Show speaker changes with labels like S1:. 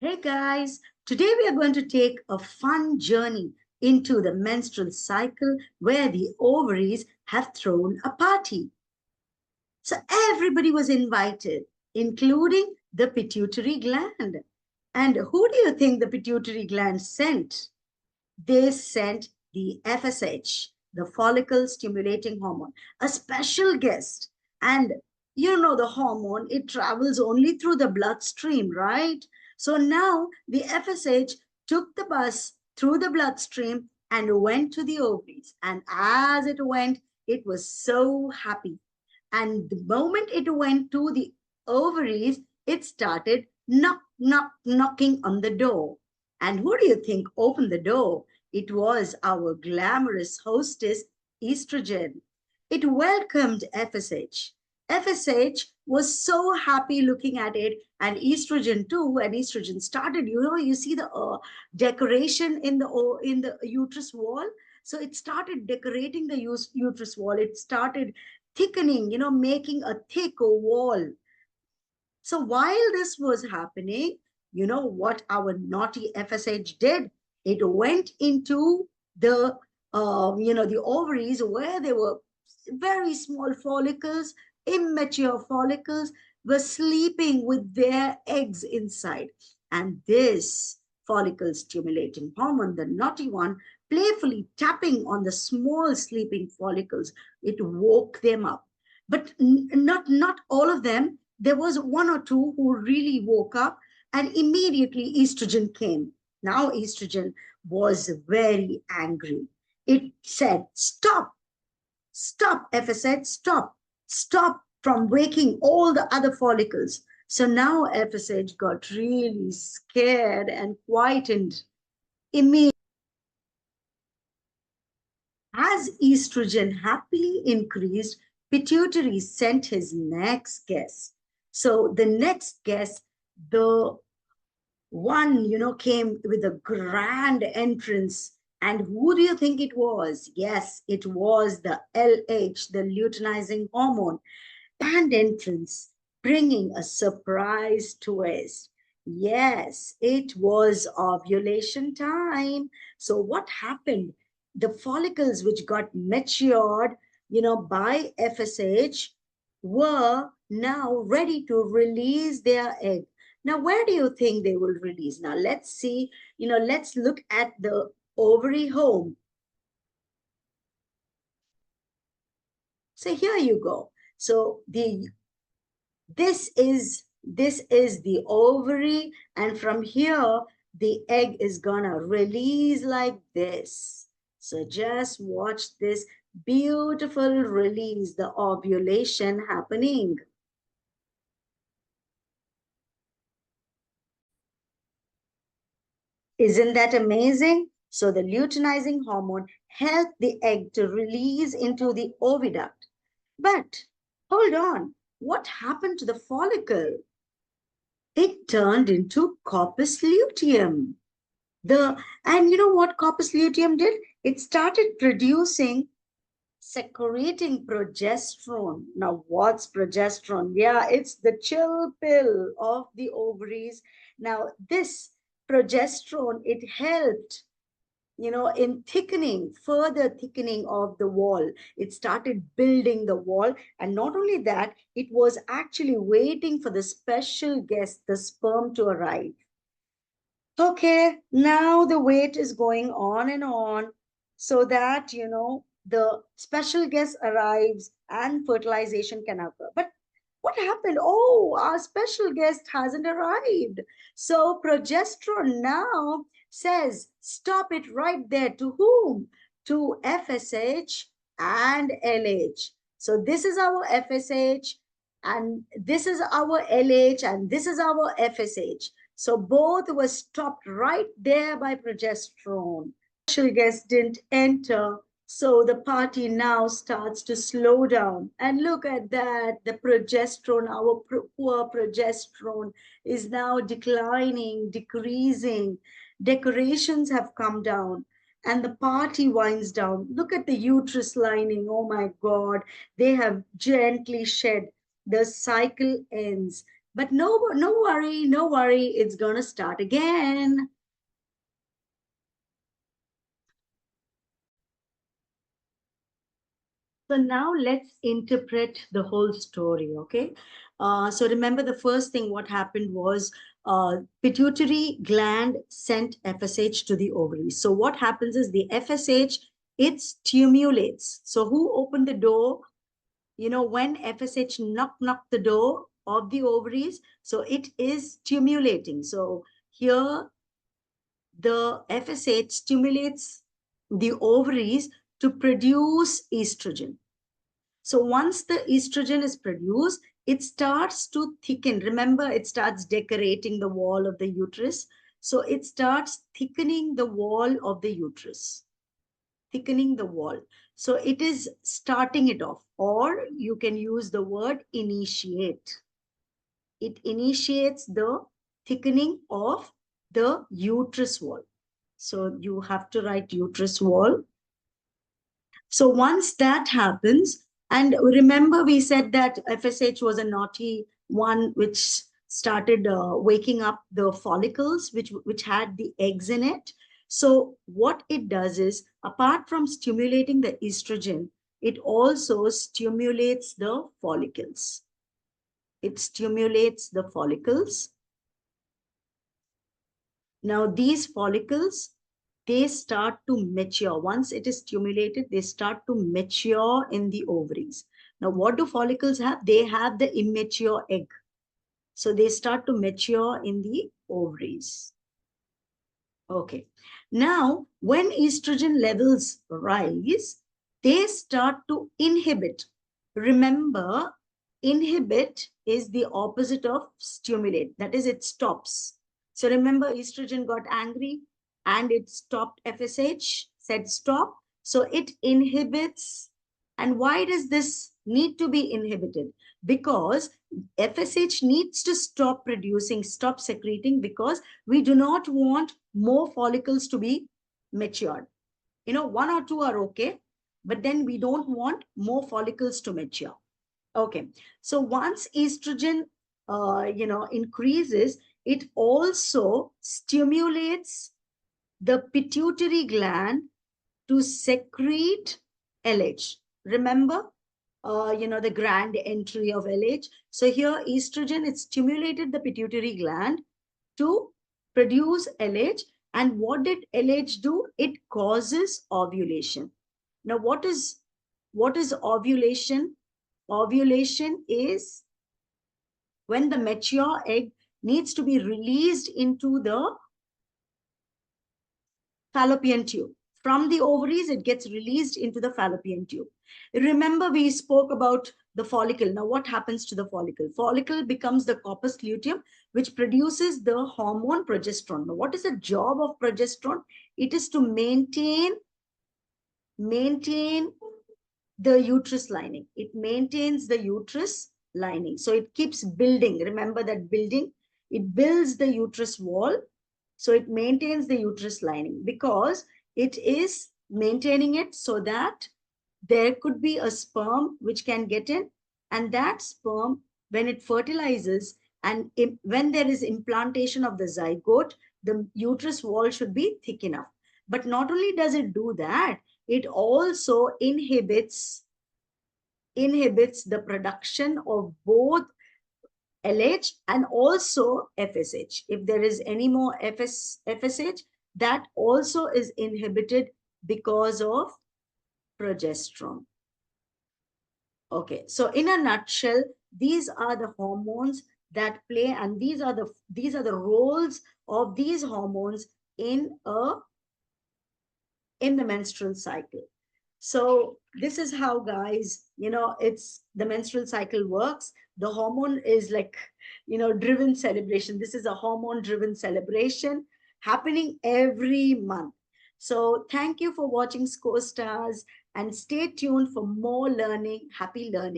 S1: Hey guys, today we are going to take a fun journey into the menstrual cycle where the ovaries have thrown a party. So everybody was invited, including the pituitary gland. And who do you think the pituitary gland sent? They sent the FSH, the follicle stimulating hormone, a special guest. And you know, the hormone, it travels only through the bloodstream, right? So now the FSH took the bus through the bloodstream and went to the ovaries. And as it went, it was so happy. And the moment it went to the ovaries, it started knocking on the door. And who do you think opened the door? It was our glamorous hostess, estrogen. It welcomed FSH. FSH was so happy looking at it, and estrogen too. And estrogen started, you see the decoration in the uterus wall. So it started decorating the uterus wall. It started thickening, making a thick wall. So while this was happening, you know what our naughty FSH did? It went into the ovaries where there were very small follicles, immature follicles, were sleeping with their eggs inside. And this follicle stimulating hormone, the naughty one, playfully tapping on the small sleeping follicles, it woke them up. But not all of them. There was one or two who really woke up, and immediately estrogen came. Now estrogen was very angry. It said, stop, FSH, stop from waking all the other follicles. So now FSH got really scared and quietened immediately. As estrogen happily increased, pituitary sent his next guest. So the next guest, the one, came with a grand entrance. And who do you think it was? Yes, it was the LH, the luteinizing hormone, and entrance, bringing a surprise twist. Yes, it was ovulation time. So what happened? The follicles which got matured, by FSH were now ready to release their egg. Now, where do you think they will release? Now, let's see, let's look at the ovary home. So here you go. So this is the ovary, and from here the egg is gonna release like this. So just watch this beautiful release, the ovulation happening. Isn't that amazing? So the luteinizing hormone helped the egg to release into the oviduct. But hold on, what happened to the follicle? It turned into corpus luteum. And you know what corpus luteum did? It started producing, secreting progesterone. Now, what's progesterone? Yeah, it's the chill pill of the ovaries. Now, this progesterone, it helped, in thickening, further thickening of the wall. It started building the wall. And not only that, it was actually waiting for the special guest, the sperm, to arrive. Okay, now the wait is going on and on so that, the special guest arrives and fertilization can occur. But what happened? Oh, our special guest hasn't arrived. So progesterone now says, stop it right there. To whom? To FSH and LH. So this is our FSH, and this is our LH, and this is our FSH. So both were stopped right there by progesterone. Special guest didn't enter. So the party now starts to slow down. And look at that, the progesterone, our poor progesterone is now declining, decreasing. Decorations have come down and the party winds down. Look at the uterus lining. Oh my God, they have gently shed. The cycle ends. But no worry, no worry. It's going to start again. So now let's interpret the whole story, okay? So remember the first thing what happened was pituitary gland sent FSH to the ovaries. So what happens is the FSH, it stimulates. So who opened the door? You know, when FSH knock the door of the ovaries, so it is stimulating. So here the FSH stimulates the ovaries to produce estrogen. So once the estrogen is produced, it starts to thicken. Remember, it starts decorating the wall of the uterus. So it starts thickening the wall of the uterus, thickening the wall. So it is starting it off, or you can use the word initiate. It initiates the thickening of the uterus wall. So you have to write uterus wall. So once that happens, and remember we said that FSH was a naughty one which started waking up the follicles which had the eggs in it. So what it does is, apart from stimulating the estrogen, it also stimulates the follicles. It stimulates the follicles. Now these follicles, they start to mature. Once it is stimulated, they start to mature in the ovaries. Now, what do follicles have? They have the immature egg. So they start to mature in the ovaries. Okay. Now, when estrogen levels rise, they start to inhibit. Remember, inhibit is the opposite of stimulate. That is, it stops. So remember, estrogen got angry and it stopped FSH, said stop. So it inhibits. And why does this need to be inhibited? Because FSH needs to stop producing, stop secreting, because we do not want more follicles to be matured. You know, one or two are okay, but then we don't want more follicles to mature. Okay. So once estrogen, increases, it also stimulates the pituitary gland to secrete LH. Remember, the grand entry of LH. So here estrogen, it stimulated the pituitary gland to produce LH. And what did LH do? It causes ovulation. Now, what is ovulation? Ovulation is when the mature egg needs to be released into the fallopian tube. From the ovaries, it gets released into the fallopian tube. Remember, we spoke about the follicle. Now, what happens to the follicle? Follicle becomes the corpus luteum, which produces the hormone progesterone. Now, what is the job of progesterone? It is to maintain the uterus lining. It maintains the uterus lining. So it keeps building. Remember that building? It builds the uterus wall. So it maintains the uterus lining because it is maintaining it so that there could be a sperm which can get in, and that sperm, when it fertilizes and when there is implantation of the zygote, the uterus wall should be thick enough. But not only does it do that, it also inhibits the production of both LH and also FSH. If there is any more FSH, that also is inhibited because of progesterone. Okay, so in a nutshell, these are the hormones that play, and these are the roles of these hormones in the menstrual cycle. So this is how, guys, it's the menstrual cycle works. The hormone is like, driven celebration. This is a hormone driven celebration happening every month. So thank you for watching Score Stars, and stay tuned for more learning. Happy learning.